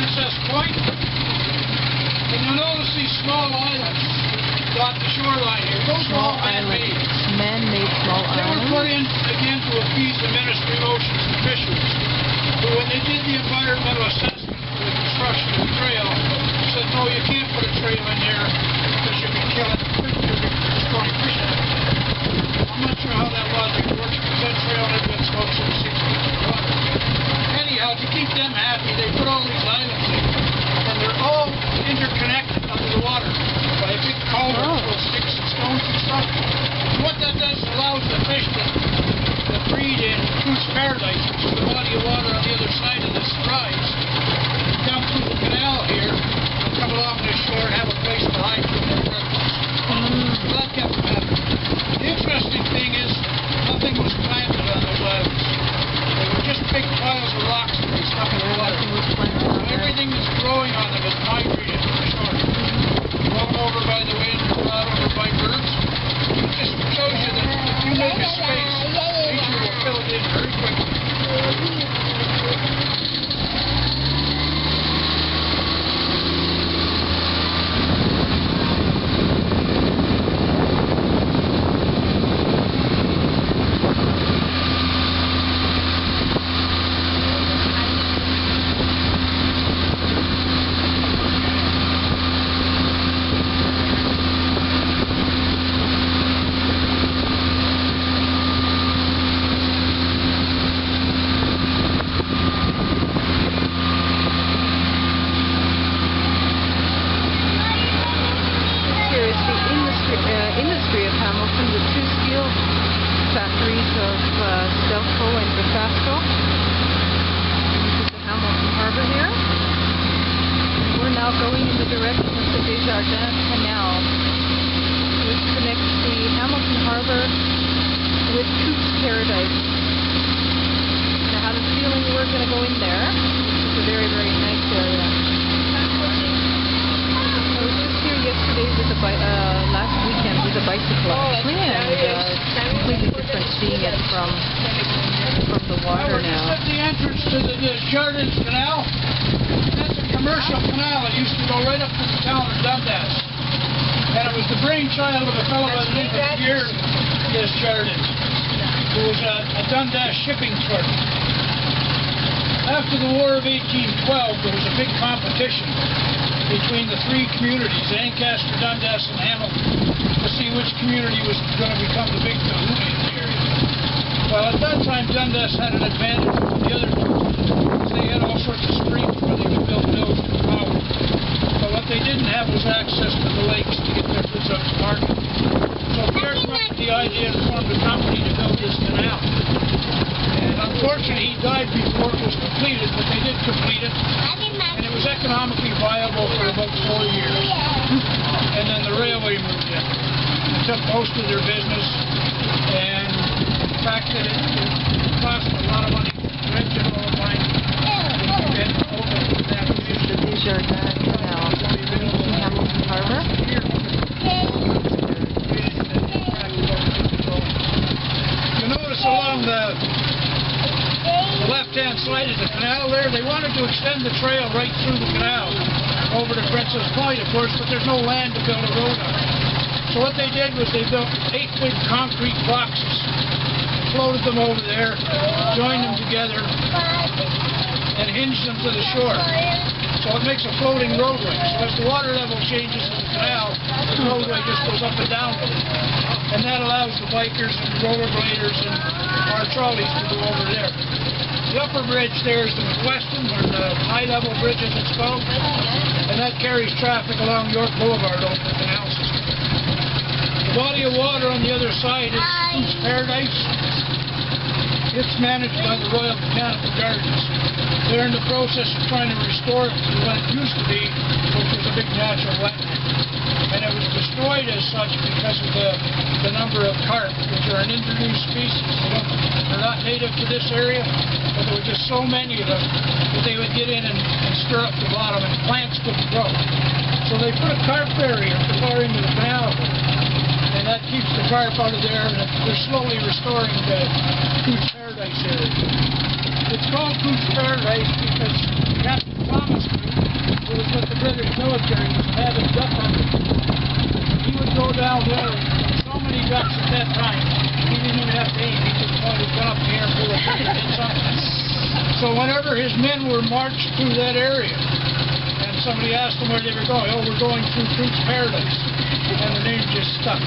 Princess Point. And you'll notice these small islands dot the shoreline here. Those are all man-made. Man-made small islands. They were put in, again, to appease the Ministry of Oceans and Fisheries. But when they did the environmental assessment for the construction of the trail, they said, no, you can't put a trail in there because you'll be killing, you'll be destroying fish habitat. I'm not sure how that logic works because that trail never gets close to 6 feet of water. Anyhow, to keep them happy, they put all these islands in, and they're all interconnected under the water by a big culvert full of sticks and stones and stuff. And what that does is allows the fish that breed in Coos Paradise, which is the body of water on the other side of this rise, come through the canal here, and come along this shore and have a place to hide from their predators. So that kept them happy. The interesting thing is, nothing was planted on those islands. They were just big piles of rocks that were stuck in the water. So everything that's growing on them is migrated to the shore. Blown over by the wind, brought over by birds. It just shows you that if you make a space, nature will fill it in very quickly. Industry of Hamilton with 2 steel factories of Guelph and Mississauga. This is the Hamilton Harbour here. We're now going in the direction of the Desjardins Canal, which connects the Hamilton Harbour with Coos Paradise. I had a feeling we were going to go in there. It's a very, very nice area. I was just here yesterday with last weekend with a bicycle actually, and it's completely different seeing it from the water now. Just at the entrance to the Desjardins Canal, that's a commercial canal. It used to go right up to the town of Dundas. And it was the brainchild of a fellow by the name of Pierre Desjardins, who was a Dundas shipping clerk. After the War of 1812, there was a big competition between the 3 communities, Ancaster, Dundas, and Hamilton, to see which community was going to become the big kahuna in the area. Well, at that time, Dundas had an advantage over the other 2, because they had all sorts of streams where they could build mills and power. But what they didn't have was access to the lakes to get their goods out to market. So Pierre came up with the idea and formed a company to build this canal. And unfortunately, he died before it was completed, but they did complete it. And it was economically viable for about 4 years. And then the railway moved in. It took most of their business, and the fact that it cost a lot of money to rent it all the time, and open that is the Desjardins Canal, reaching Hamilton Harbour. You notice along the left-hand side of the canal there, they wanted to extend the trail right through the canal over to Princess Point, of course, but there's no land to build a road on. So what they did was they built 8 big concrete boxes, floated them over there, joined them together, and hinged them to the shore. So it makes a floating roadway. So as the water level changes in the canal, the roadway just goes up and down with it. And that allows the bikers and rollerbladers and our trolleys to go over there. The upper bridge there is the McWeston, or the high-level bridge as it's called, and that carries traffic along York Boulevard over the canal system. The body of water on the other side is Coos Paradise. It's managed by the Royal Botanical Gardens. They're in the process of trying to restore it to what it used to be, which was a big natural wetland. And it was destroyed as such because of the number of carp, which are an introduced species. They're not native to this area, but there were just so many of them that they would get in and stir up the bottom, and plants couldn't grow. So they put a carp barrier far into the canal, and that keeps the carp out of there, and they're slowly restoring the Coos Paradise area. It's called Coos Paradise because Captain Thomas military was having duck hunting. He would go down there, so many ducks at that time, he didn't even have to aim. He just point his gun up in the air and pull the trigger and hit something. So whenever his men were marched through that area, and somebody asked them where they were going, oh, we're going through Fruit's Paradise, and the name just stuck.